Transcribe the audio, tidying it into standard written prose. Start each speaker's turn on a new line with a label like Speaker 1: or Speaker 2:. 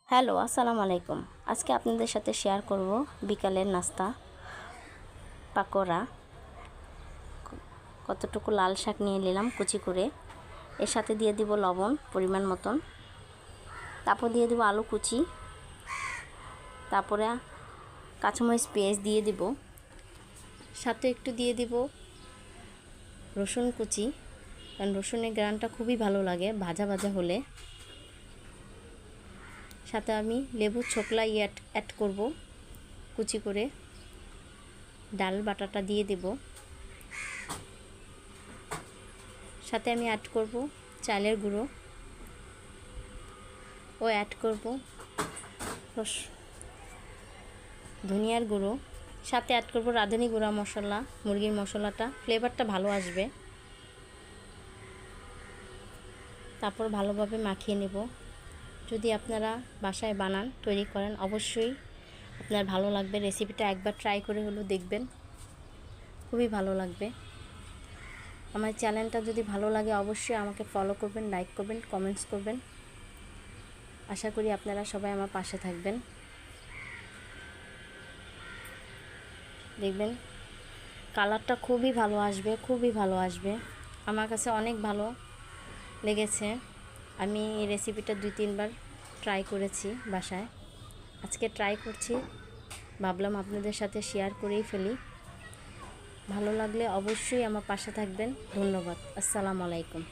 Speaker 1: Hello, আসসালামু আলাইকুম। আজকে আপনাদের সাথে শেয়ার করব বিকালের নাস্তা পাকোড়া। কতটুকু লাল শাক নিয়ে নিলাম কুচি করে, এর সাথে দিয়ে দিব লবণ পরিমাণ মতন, তারপর দিয়ে দিব আলু কুচি, তারপরে কাঁচামরিচ পেঁয়াজ দিয়ে দিব, সাথে একটু দিয়ে দিব রসুন কুচি, কারণ রসুনের গ্রানটা খুবই ভালো লাগে ভাজা ভাজা হলে। সাথে আমি লেবুর ছোকলা অ্যাড করব কুচি করে, ডাল বাটাটা দিয়ে দেব, সাথে আমি অ্যাড করব চালের গুঁড়ো ও অ্যাড করব ধনিয়ার গুঁড়ো, সাথে অ্যাড করব রাঁধুনি গুঁড়া মশলা, মুরগির মশলাটা, ফ্লেভারটা ভালো আসবে। তারপর ভালোভাবে মাখিয়ে নেব। যদি আপনারা বাসায় বানান তৈরি করেন অবশ্যই আপনার ভালো লাগবে। রেসিপিটা একবার ট্রাই করে হলেও দেখবেন, খুবই ভালো লাগবে। আমার চ্যানেলটা যদি ভালো লাগে অবশ্যই আমাকে ফলো করবেন, লাইক করবেন, কমেন্টস করবেন। আশা করি আপনারা সবাই আমার পাশে থাকবেন। দেখবেন কালারটা খুবই ভালো আসবে, খুবই ভালো আসবে। আমার কাছে অনেক ভালো লেগেছে। আমি এই রেসিপিটা 2-3 বার ট্রাই করেছি বাসায়। আজকে ট্রাই করছি, ভাবলাম আপনাদের সাথে শেয়ার করেই ফেলি। ভালো লাগলে অবশ্যই আমার পাশে থাকবেন। ধন্যবাদ। আসসালামু আলাইকুম।